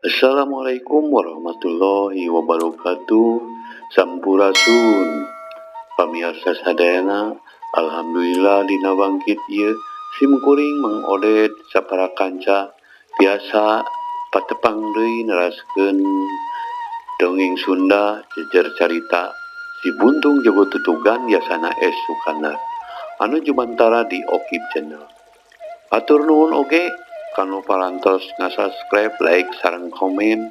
Assalamualaikum warahmatullahi wabarakatuh. Sampurasun. Pamirsa sadayana, alhamdulillah dina bangkit ieu simkuring Mang Odet sapara kanca biasa patepang deui neraskeun dongeng Sunda jejer carita Si Buntung Jago Tutugan yasana S. Sukandar anu jumantara di Okib Channel. Atur nuhun oge kanu parantos ngasubscribe, like, sareng komen.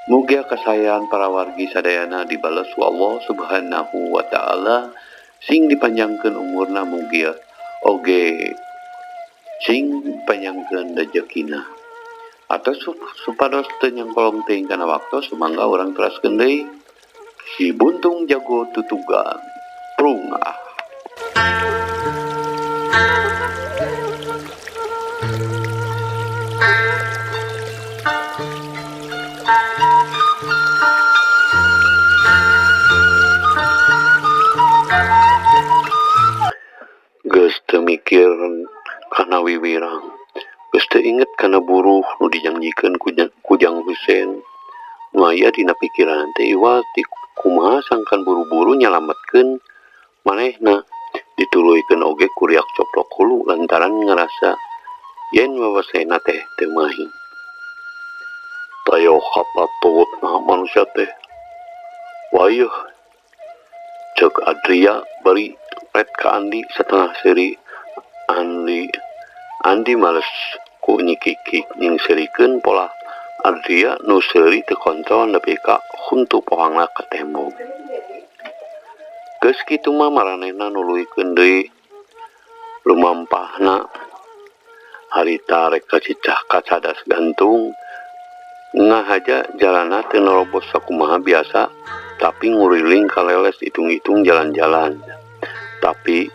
Mugia kasayan para wargi sadayana dibales ku Allah Subhanahu wa taala sing dipanjangkeun umurna, mugia oge sing panjangkeun rejekina. Atos supados teu nyangkolong teuing kana waktu sumangga urang teraskeun deui Si Buntung Jago Tutugan. Prungah. Geus teu mikir kana wiwirang, geus teu inget kana buruh nu dijanjikeun ku Jang Husein. Nu aya dina pikiran teh iwa ti kumaha sangkan buru-buru nyalametkeun manehna. Dituluykeun oge ku riak coplok hulu lantaran ngarasa yen wawasena teh teu mahi. Tayo kapatutna manusia teh. Wayeuh ceuk Adria bari ret ka Andi satengah seuri. Andi males ku nyikik nyingserikeun pola Adria nu seuri teu kontrol nepi ka huntu pohangna ka tembok. Geus kitu mah maranehna nuluykeun deui lumampahna harita rek kacicah kacadas gantung. Ngahaja jalana teu nerobos sakumaha biasa, tapi nguriling kaleles itung-itung jalan-jalan. Tapi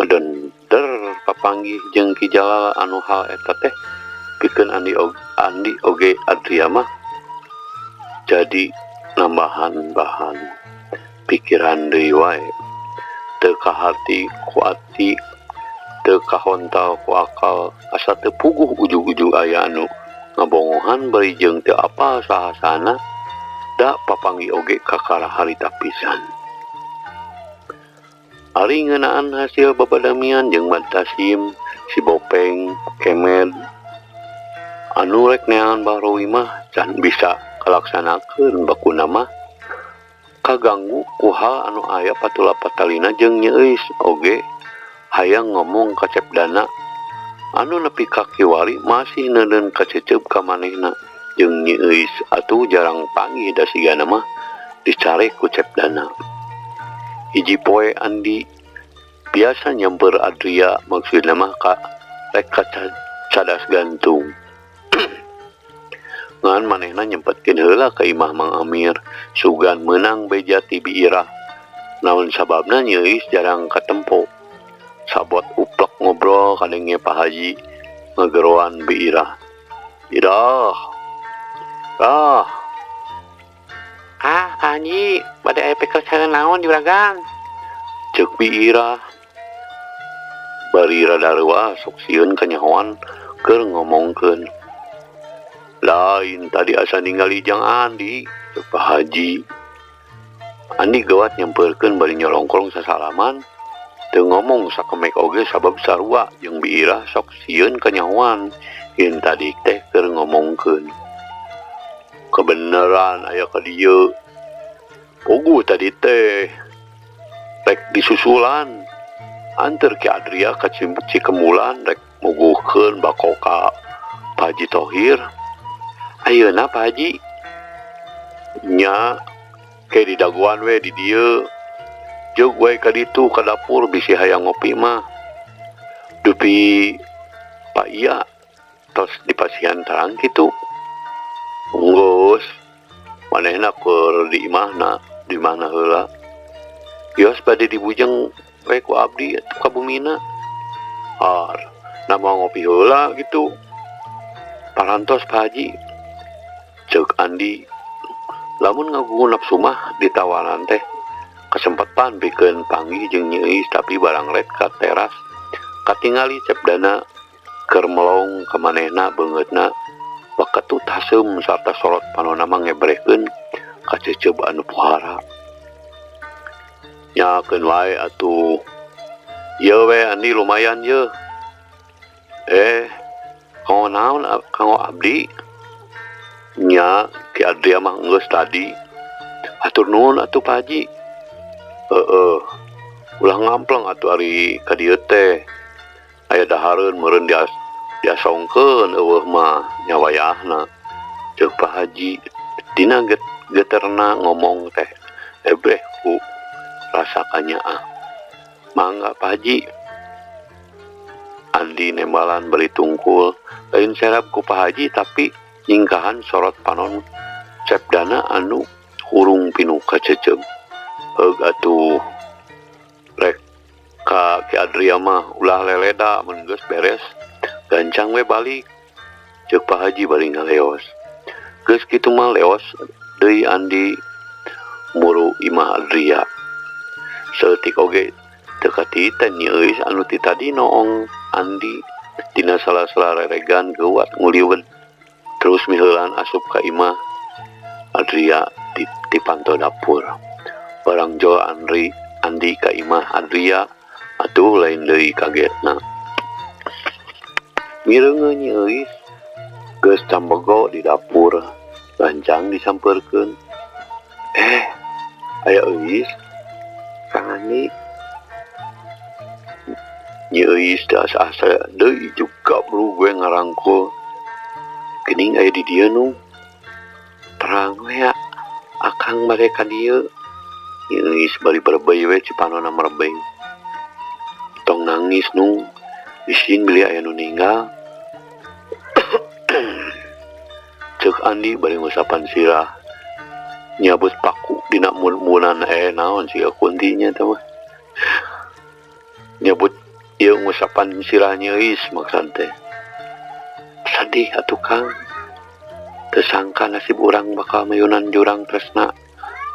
ngedender papanggih jeung Ki Jalal anu hal eta teh pikeun Andi oge Adria mah jadi nambahan bahan pikiran deui wae. Teu kaharti ku ati, teu kahontal ku akal, asa teu puguh ujug-ujug aya anu ngabongohan bari jeung teu apal sahasana da papanggih oge kakara harita pisan. Ari ngeunaan hasil babadamian jeung Mantasim, si Bopeng, Kemed, anu rek neangan Bahrowi mah can bisa kalaksanakeun bakuna mah kaganggu ku hal anu aya patula patalina jeung Nyeuis oge hayang ngomong ka Cepdana anu nepi ka kiwari masih neudeun kaceceup ka manehna jeung Nyeuis atuh jarang panggih da sigana mah dicare ku Cepdana. Hiji poe Andi biasa nyamper Adria maksudna mah ka rek cadas gantung. Ngan manehna nyempetkeun heula ka imah Mang Amir sugan meunang beja ti Biirah. Naon sababna Nyeuis jarang katempo. Sabot uplek ngobrol kadenge Pak Haji ngageroan Biirah. Idah. Pak Haji, bade aya pikeun naon juragan? Ceuk Biirah. Bari rada reuah sok sieun kanyahoan keur ngomongkeun. Lain tadi asa ningali Jang Andi, ceuk Pak Haji. Andi gawat nyampeurkeun bari nyolongkolong sasalaman. Teu ngomong sakemek oge sabab sarua jeung Biirah sok sieun kanyahoan yen tadi teh keur ngomongkeun. Kebeneran aya ka dieu. Puguh tadi teh rek disusulan anter ki Adria ka Cikemulan rek muguhkeun bako ka Pak Haji Thohir. Ayeuna Pak Haji nya ke di daguan we di dieu. Jeug we ka ditu ka dapur bisi hayang ngopi mah. Dupi Pak Iya tos dipasihan tarang kitu. Nggeus manehna keur di imahna, di mana heula. Yos bade dibujeng we ku abdi atuh ka bumina. Nama ngopi heula gitu. Parantos Pak Haji. Ceuk Andi. Lamun ngagugu nafsu mah ditawaran teh kesempatan pikeun panggih jeung Nyeuis tapi barang ret ka teras. Katingali Cepdana keur melong ka manehna beungeutna baketut mesem sarta sorot panonna ngebrehkeun ka cecep anu pohara. Nyakeun wae atuh. Ieu we Andi lumayan ye. Kanggo naon kanggo abdi? Nya Ki Adria mah geus tadi. Hatur nuhun atuh Pak Haji. Ulah ngampleng atuh ari ka dieu teh. Aya dahareun meureun diasongkeun eueuh mah nyawayahna. Ceuk Pak Haji dina geterna ngomong teh ebreh ku rasa kanyaah. Mangga Pak Haji. Andi nembalan beli tungkul lain serap ku Pak Haji tapi nyingkahan sorot panon Cepdana anu hurung pinu ka cecep. Heug atuh rek ka Ki Adria mah ulah leleda mun geus beres gancang we balik. Ceuk Pak Haji bari ngaleos. Geus kitu mah leos deui Andi muru Imah Adria. Seeutik oge teu katita nyeuis anu ti tadi noong Andi dina sala-sala reregan geuwat nguliweun terus miheulan asup ka Imah Adria di panto dapur. Barang jo Andi ka Imah Adria atuh lain deui kagetna. Mireungeun nyeuis geus cambego di dapur gancang disampeurkeun. Aya euis Kang Andi. Nyeuis da asa deui juga bro gue ngarangkul. Geuning aya di dieu nu. Terang we ya akang bade ka dieu. Nyeuis bari berebay we cipanonna merebay. Tong nangis nu isin beli aya nu ninggal. Ceuk Andi bari ngusapan sirah. Nyabut paku dina mun-munan naon siga kuntinya teh mah. Nyabut ieu ngusapan sirah nyeuis maksud teh. Sedih atuh Kang. Teu sangka nasib urang bakal mayunan jurang tresna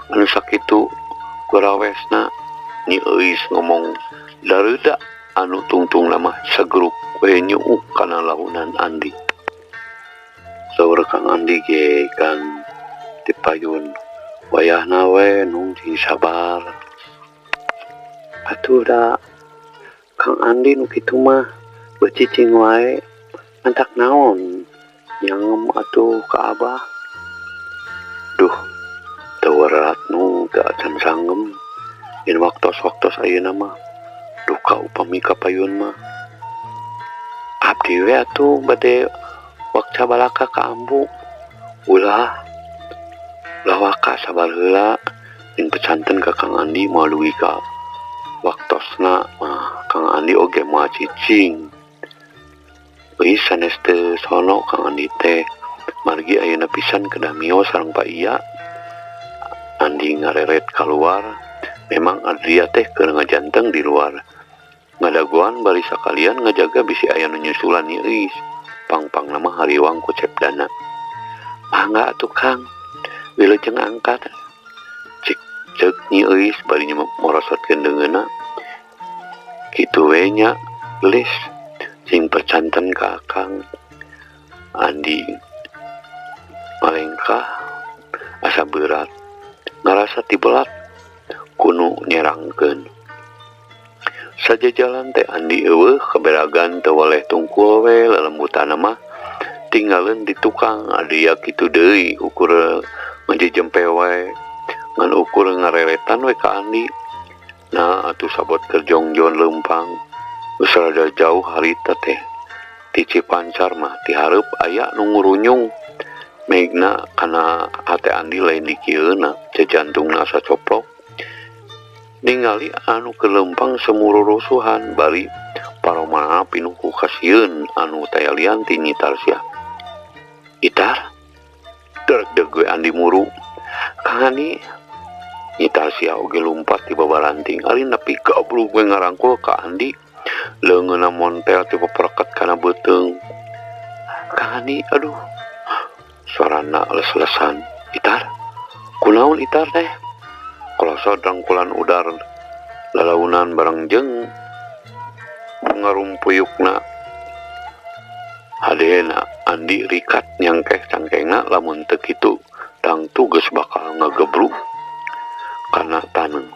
anu sakitu kurawesna. Nyeuis ngomong dareuda anu tungtung mah sagruk we nyuuk kana lahunan Andi. Saur Kang Andi ge kan dipayun wayahna we nu sabar. Atuh da Kang Andi nu kitu mah becicing wae antak naon nyangem atuh ka Abah. Duh teu werat nu teu acan sanggem yen waktos-waktos ayeuna mah duka upami kapayun mah. Abdi we atuh bade wakca balaka ka Ambu. Ulah waka sabar heula ning pecanten ka Kang Andi moal dugi ka waktosna mah Kang Andi oge moal cicing. Euis sanes teu sono Kang Andi teh margi ayeuna pisan kedah mio sareng Pak Iya. Andi ngareret keluar. Memang Adria teh keur ngajanteng di luar. Ngadaguan bari sakalian ngajaga bisi aya nu nyusulan nyeuis. Pang-pang nama hariwang ku Cepdana. Mangga atuh Kang. Wilujeng angkat. Cek nyeuis bari morosotkeun deungeunna. Kitu we nya gelis sing percanten ka Kang Andi malengkah asa berat ngarasa tibelat kunu nyerangkeun. Sajajalan teh Andi eueuh kaberagan teu waleh tungkul we lelembutanna mah tinggalin di tukang. Adria kitu deui ukur ngajejempe wae ngan ukur ngareretan we ka Andi. Nah atuh sabot kerjongjon leumpang geus rada jauh harita teh ti Cipancar mah ti hareup aya nu ngurunyung megna kana hate Andi lain di kieuna jantungna asa coplok. Ningali anu kelempang semururusuhan bari paromaha pinuh ku kasieun anu tayalian ti Nyi Tarsia. Itar deg we Andi muru. Kang Andi Nyi Tarsia oge lumpat ti babalanting ari nepi gablug we ngarangkul ka Andi leungeunna montel ti pepereket kana beuteung. Kang Andi aduh suarana les-lesan. Itar kunaon Itar teh? Kolosot rangkulan udar lalaunan bareng jeung ngarumpuyukna. Hadena Andi rikat nyangkeh cangkengan Soalna lamun teu kitu tang tugas bakal ngagebruk kana taneuh.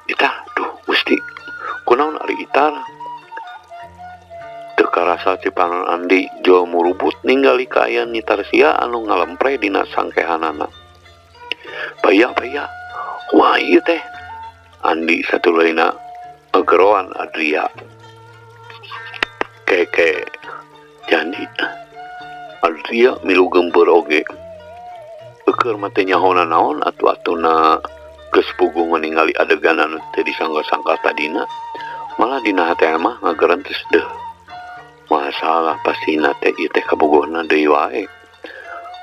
Itar, duh Gusti, kunaon ari Itar? Teu karasa si Panon Andi jol murubut ningali kaayaan Nyi Tarsia anu ngalempre dina sangkehanana. Baya, kumaha ieu teh? Andi satulaina ngegeroan Adria. Keke, jandi Adria milu gembeur oge. Keur mah teu nyahona naon atu-atuna geus puguh ningali adegan anu teu disangka-sangka tadina, malah dina hate mah ngagerentes deuh. Masalah pastina teh ieu teh kabogohna deui wae.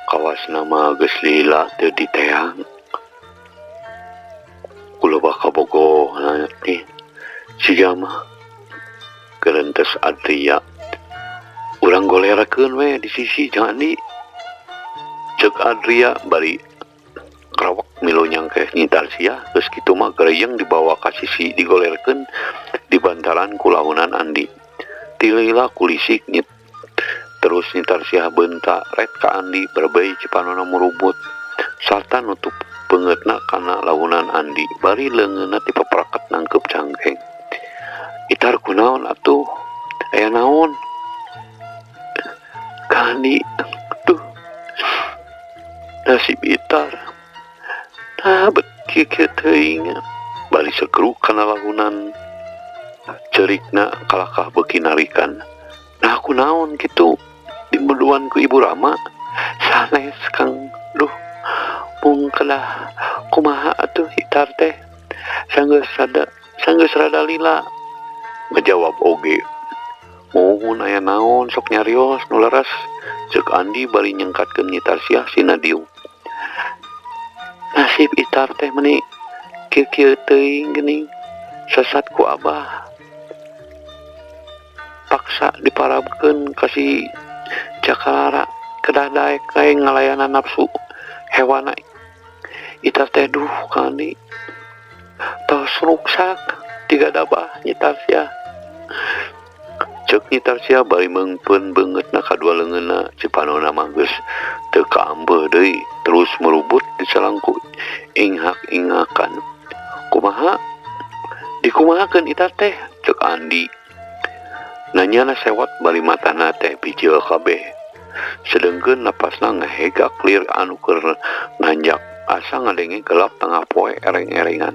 Kawasna mah geus lila teu diteang. Kuloba kabogohna teh siga mah gerentes Adria. Urang golerakeun we di sisi jeung Andi. Cek Adria bari kerawak milu nyangkeh Nyi Tarsia geus kitu mah gareyeng dibawa ka sisi digolerkeun di bantaran kulahunan Andi. Tilila kulisik nyit terus Nyi Tarsia beunta ret ka Andi berbei cipanona murubut sarta nutup beungeutna kana lahunan Andi bari leungeunna dipaparaket nangkep cangkeng. Itar kunaon atuh? Aya naon? Ka Andi, tuh nasib Itar nah bet kieu teuing bari segeruk kana lahunan cerikna kalakah beuki narikan. Nah kunaon kitu dimbeduan ku Ibu Rama sanes Kang. Duh mung kedah kumaha atuh Itar teh sanggeus rada lila. Ngejawab oge, mohon aya naon sok nyarios nu leres, ceuk Andi bari nyengkatkeun Nyi Tarsia sina diuk. Nasib Itar teh meuni kieu teuing geuning sesat ku Abah. Paksa diparabkeun ka si Jakalara kedah daek kae ngalayanan nafsu hewana. Itar teh duh ka Andi. Tos ruksak tiga dabah Nyi Tarsia. Cek Nyi Tarsia bari meungpeun beungeutna kadua leungeunna cipanonna mah geus teu kaambeuh deui terus merubut disalangku inghak-inghakan. Kumaha? Dikumahakeun Itar teh? Cek Andi. Nanyana sewot bari matana teh bijil kabeh. Sedengkeun napasna ngahegak lir anu keur nanjak asa ngadenge gelap tengah poe ereng-erengan.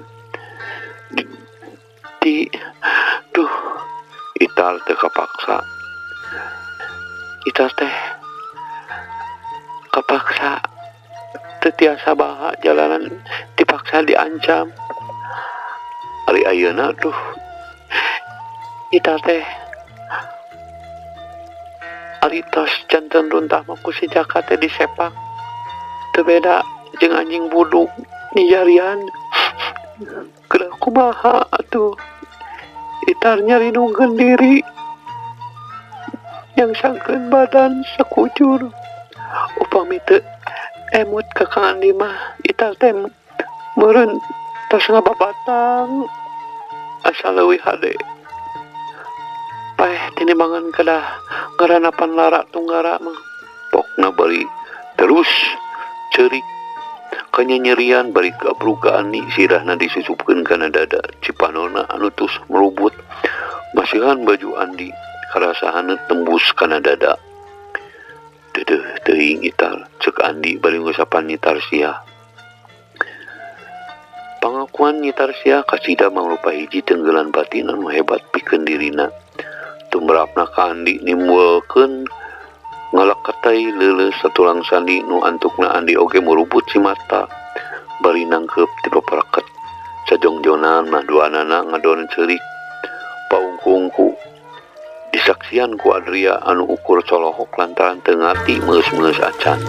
Duh Itar teh kapaksa. Itar teh kapaksa teu tiasa baha jalanan dipaksa diancam. Ari ayeuna duh Itar teh ari tos janten runtah mah ku si Jaka teh disepak teu beda jeung anjing buduk nijarian. Kedah kumaha atuh Itar nyarinungkeun diri yang sangkeun badan sakujur. Upami teu emut ka Kang Andi mah Itar teh meureun tos ngababatang asa leuwih hade. Paeh tinimbangan kedah ngaranapan lara tunggara mah. Pokna bari terus ceurik kanyanyerian bari gabruk ka Andi sirahna disusupkeun kana dada cipanonna anu tus merubut masihan baju Andi karasahan tembus kana dada. Dedeuh teuing Itar ceuk Andi bari ngusapan Nyi Tarsia. Pangakuan Nyi Tarsia kasida mangrupa hiji tenggelan batin anu hebat pikeun dirina. Tumrapna ka Andi nimbulkeun ngalakatai leuleus satulang sandi nu antukna Andi oge murubut si mata bari nangkep ti paparaket. Sajongjonan mah duanana ngadon ceurik paungku-ungku disaksian ku Adria anu ukur colohok lantaran teu ngati meus-meus acan.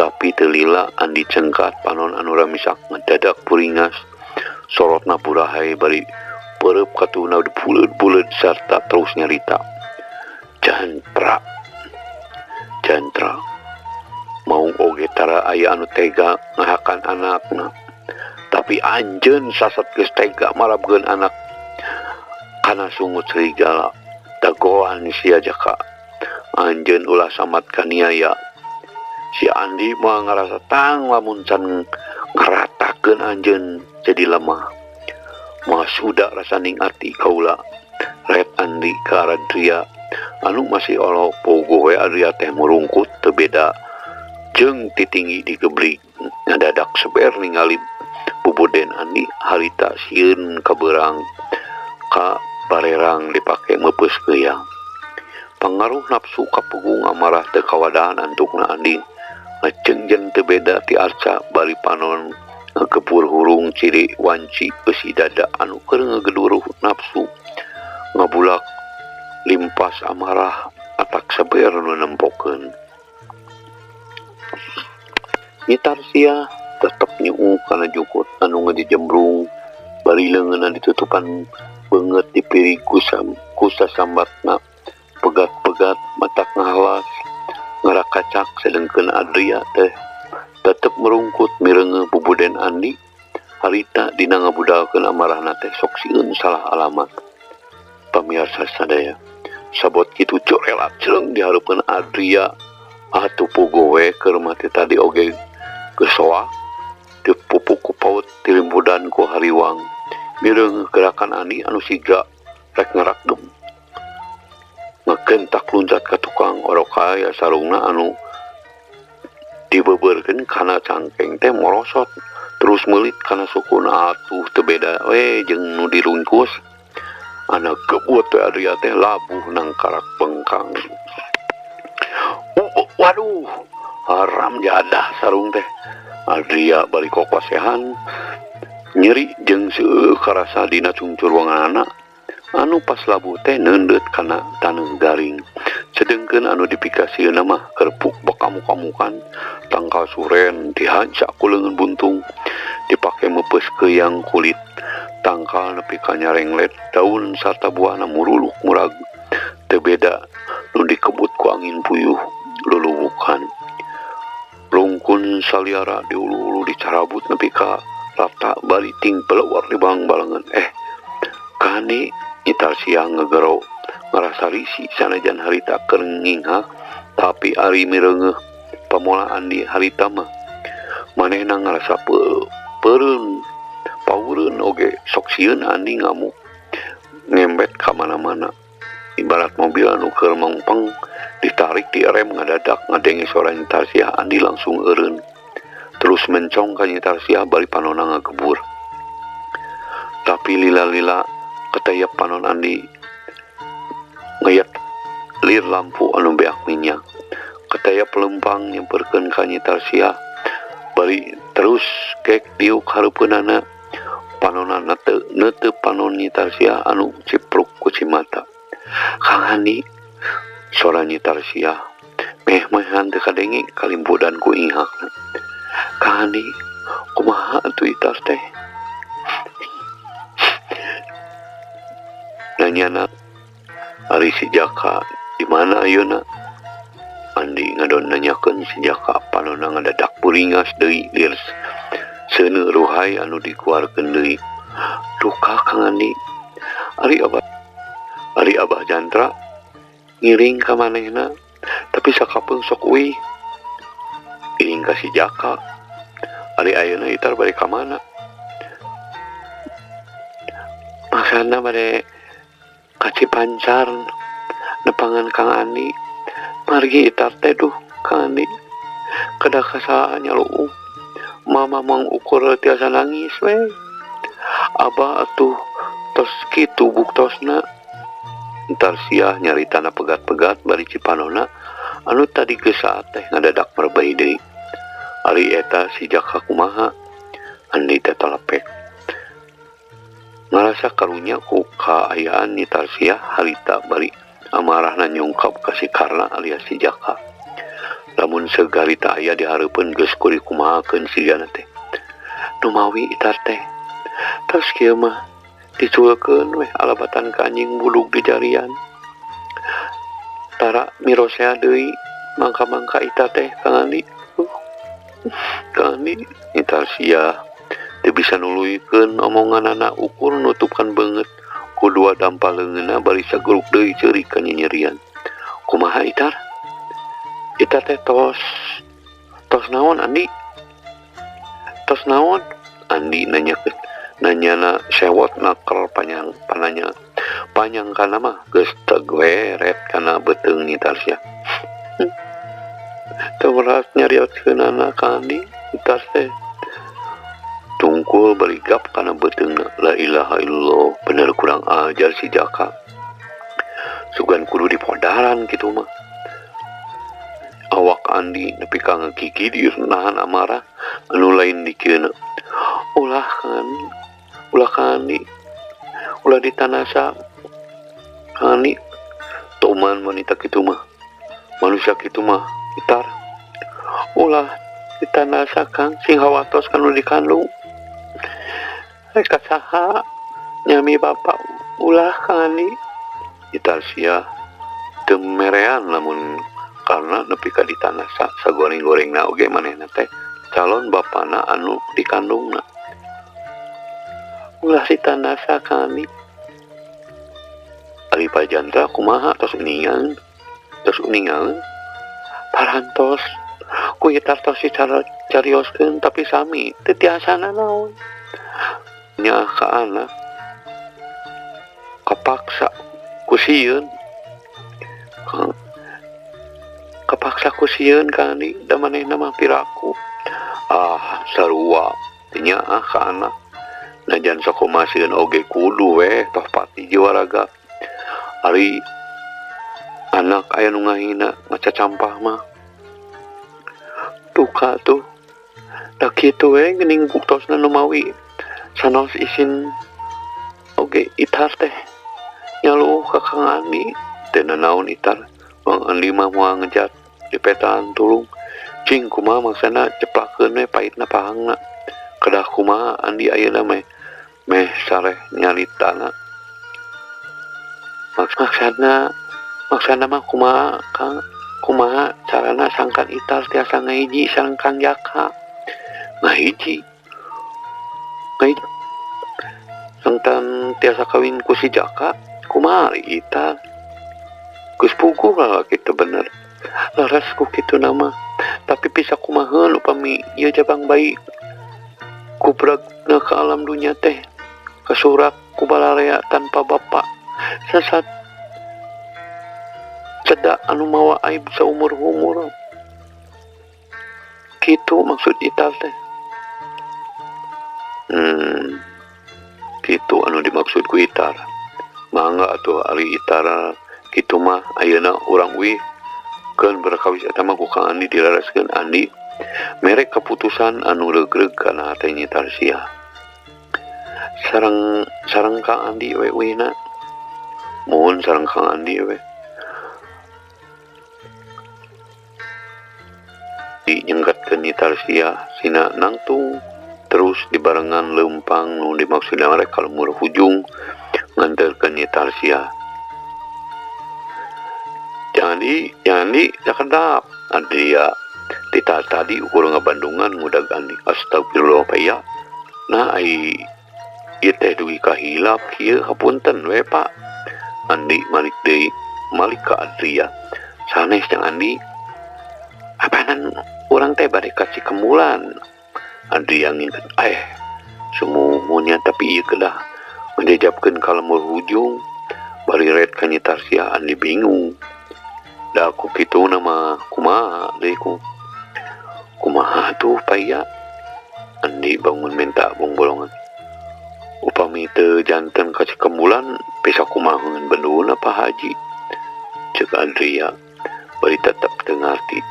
tapi telila andi cengkat panon anu ramisak mendadak puringas sorotna purahay bari perep katuna bulet-bulet sarta terus nyarita. Jantra mau oge tara aya anu tega ngahakan anakna, tapi anjeun sasat geus tega marabkeun anak kana sungut serigala. Dagoan sia Jaka anjeun ulah samat kaniaya. Si Andi mah ngarasa tang lamun can ngaratakeun anjeun jadi lemah. Mah sudah rasa ning ati kaula ret Andi ka Adria anu masih olo pogo we Adria teh murungkut teu beda jeung titinggi digeblik. Ngadadak seber ningali Bubuden Andi harita sieun kabeurang ka barerang dipake meupeuss geuya. Pangaruh nafsu kapugung amarah teu kawadahan antukna Andi ngecengjen teu beda ti arca bari panon ngekepur hurung ciri wanci besi dada anu keur ngegeduruh nafsu ngabulak limpas amarah atak saber nu nempokeun. Nyitarsia tetep nyuung kana jukut anu ngedijembrung bari leungeunna ditutupan beungeut dipiri kusa sambatna pegat-pegat matak ngahawas ngarakacak sedengkeun Adria teh tetep merungkut mireungeun Bubuden Andi harita dina ngabudalkeun amarahna teh sok sieun salah alamat. Pamirsa sadaya sabot kitu cok rela ceuleng dihareupeun Adria atuh puguh we keur mati tadi oge geus soa dipupuk ku paut tirimbudan ku hariwang mireungeun gerakan Andi anu siga rek ngarakdem ngakentak luncat ka tukang orokaya sarungna anu dibeberkeun kana cangkeng teh morosot terus meulit kana sukuna atuh teu beda we jeung nu dirungkus. Anak kebuat teh Adria teh labuh nang karak bengkang. Waduh, haram jadah sarung teh. Adria bari kokosehan nyeri jeung seueuh karasa dina cungcur wanganana anu pas labuh teh neundeut kana taneuh garing. Sedengkeun anu dipikasieuna mah kerpuk bakamu-kamukan tangkal suren dihancak ku leungeun buntung dipake meupeuss keuyan kulit tangkal nepi ka nyarenglet daun sarta buahna muruluk murag teu beda nu dikebut ku angin puyuh lulubukan. Rungkun saliara diulu-ulu dicarabut nepi ka rata bari ting pelewar di bang-balangan. Kani nyitar siang ngegero ngarasa risi sanajan harita keur nginghak tapi ari mireungeuh pamolaan di harita mah manehna ngarasa peureun paureun oge sok sieun Andi ngamuk ngembet ka mana-mana ibarat mobil anu keur mengpeng ditarik di rem ngadadak ngadengi suara nyitar sia Andi langsung eureun terus mencong ka nyitar sia bari panonna ngagebur. Tapi lila-lila ketayap panon Andi ngayat lir lampu anu beak minyak ketayap lempang nyemperkeun ka nyitar sia bari terus kek diuk hareupeunana panonana teu panon nyitar sia anu cipruk ku cimata. Kang Andi suara nyitar sia meh-mehan teu kadenge kalimpudan ku ingakna. Kang Andi kumaha atuh itar teh? Nanyana ari si Jaka di mana ayeuna? Andi ngadon nanyakeun si Jaka panonna ngadadak puringas deui lir seuneu ruhay anu dikeluarkeun deui. Duh Kang Andi, ari Abah Jantra ngiring ka manehna tapi sakapeung sok euy. Iring ka si Jaka. Ari ayeuna itar balik ka mana? Maksudna bade ka Cipancar nepangan Kang Andi. Margi itar teh duh Kang Andi. Kada kasaan nyaluung. Mama mengukur tiasa nangis we. Abah atuh tos kitu buktosna. Entar sia nyaritana pegat-pegat bari Cipanona anu tadi geus saat teh ngadadak merbei deui. Ari eta si Jaka kumaha? Andi teh talepek. Ngarasa karunya ku kaayaan nyitar sia harita bari amarahna nyungkap ka si Karna alias si Jaka. lamun segarita aya dihareupeun geus kudu kumahakeun sigana teh nu mawi itar teh. Tos kieu mah diculkeun we alabatan ka anjing buluk di jarian. Tara mirosea deui mangka-mangka itar teh Kang Andi. Kang Andi itar sia teu bisa nuluykeun omonganana ukur nutupkan banget kudua dampal leungeunna bari sageruk deui ceurik ka nyerian. Kumaha itar? Itar teh tos naon Andi? Tos naon? Andi nanyana sewot naker panjang kana mah geus tegweret kana beuteung itar sia. Teu beras nyarioskeunana ka Andi itar teh tungkul baligap kana beuteungna. La ilaha illallah, bener kurang ajar si Jaka. Sugan kudu dipodaran kitu mah. Awak Andi nepi ka ngagigidir nahan amarah anu lain dikeuna. Ulah Kang Andi, ulah ditanasa Kang Andi. Toman wanita kitu mah, manusia kitu mah itar. Ulah ditanasa Kang, sing hawatos kanu dikandung. Rek saha nyami bapak, ulah Kang Andi. Itar sia teu merean lamun karena nepi ka ditanasa sagoreng-gorengna oge manehna teh calon bapana anu dikandungna. Ulah ditanasa Kang Andi. Ari pajandra kumaha tos uningan parantos ku itar tos carioskeun tapi sami teu tiasana naon nya ka anak kapaksa ku sieun Kang Andi da manehna mah piraku. Sarua nya ka anak najan sakumaha sieun oge kudu we toh pati jiwa raga. Ari anak aya nu ngahina maca campah mah tuka tuh da kitu we geuning buktosna nu mawi sanos isin oge itar teh nyaluh ka Kang Andi. Teu nanaon itar, Kang Andi mah moal ngejat di petaan tulung. Cing kumaha maksana ceplakeun we paitna pahangna. Kedah kumaha Andi ayeuna meh sareh nyaritana. Maksana mah kumaha Kang? Kumaha carana sangkan itar tiasa ngahiji sareng Kang Jaka? Ngahiji sangkan tiasa kawin ku si Jaka kumaha ari itar? Geus puguh lah kitu bener. Laras ku kitu nama. Tapi bisa kumaheun upami ieu jabang bayi kubragna ka alam dunya teh kasurak ku balarea tanpa bapa. Sasat cedak anu mawa aib saumur-umur. Kitu maksud itar teh. Kitu anu dimaksud ku itar. Mangga atuh ari itar kitu mah ayeuna urang wih keun berkawis eta mah ku Kang Andi dilaraskeun Andi merek keputusan anu regreg kana hate itar sia. Sareng Kang Andi we wina. Mohon sareng Kang Andi we. Nyenggatkeun itar sia sina nangtung terus dibarengan leumpang nu dimaksud merek kalumur hujung nganterkeun itar sia. Jangan di kedap Adria tadi ukur ngabandungan ngudag Andi. Astagfirullah paya. Nah ai ieu teh dugi kahilap kieu hapunten we Pak. Andi malik ka Adria. Sanes jeung Andi. Apaanan urang teh bade ka Cikemulan. Adria nginget sumuhnya tapi ieu kedah ngejajabkeun ka lemur hujung bari red ka nyitar sia Andi bingung. Da aku kitu nama kumaha deui kumaha tuh paya. Andi bangun minta bolongan. Upami teu janten ka Cikemulan bisa kumahaeun benduna Pak Haji. Ceuk Adria bari tetep teu ngarti.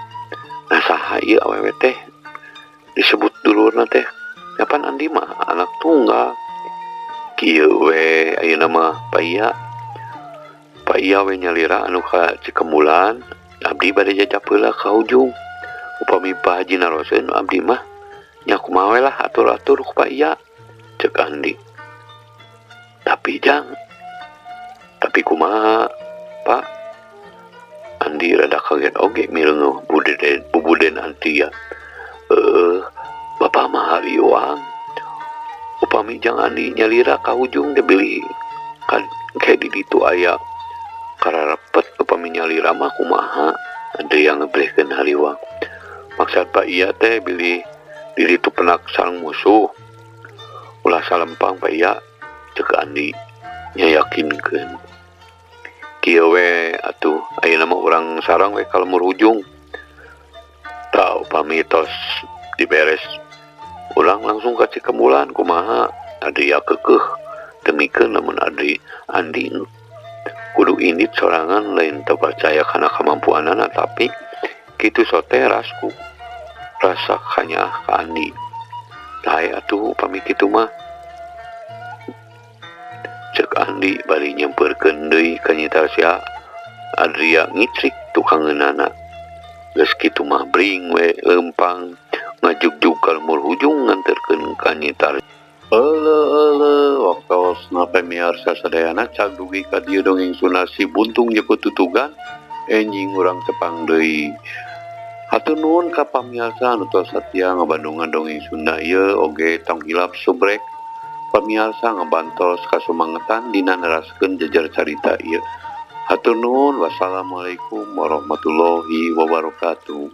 Nah saha ieu awewe teh disebut dulurna teh. Kapan Andi mah anak tunggal. Kieu we ayeuna mah paya. Pak iya we nyalira anu ka Cikemulan abdi bade jajab heula ka ujung upami Pak Haji naroseun abdi mah nya kumaha we lah atur-atur ku Pak Iya, cek Andi. Tapi kumaha Pak? Andi rada kaget oge mireung bubuden Antia. Bapak mah hariwang. Upami jang Andi nyalira ka ujung teh beli kan kayak di ditu aya kararepet upami nyalira mah kumaha ada yang ngebrehkeun hariwang. Maksud Pak Iya teh beli di ditu penak sareng musuh. Ulah salempang Pak Iya cek Andi nya yakinkeun. Kieu we atuh ayeuna mah urang sareng we ka lemur ujung. Tah upami tos diberes ulang langsung ka Cikemulan kumaha Adri ya kekeh demikeun lamun Andi kudu indit sorangan lain teu percaya kana kamampuanana tapi kitu sote rasku rasa hanya ka Andi. Tah atuh upami kitu mah cek Andi bari nyempeurkeun deui ka Nyi Tasya. Adria ngicrik tukangeunana geus kitu mah bring we lempang ngajugjug ka lemur ujung nganterkeun ka Nyi Tasya. Waktosna pamiarsa sadayana cak dugi ka dieu dongeng sunasi buntung jeung tutugan enjing urang tepang deui. Hatur nuhun ka pamiarsa anu tos satia ngabandungan dongeng Sunda ieu oge tong hilap subrek pamiarsa ngabantos kasumangetan dina neraskeun jejer carita ieu. Hatur nuhun, wassalamualaikum warahmatullahi wabarakatuh.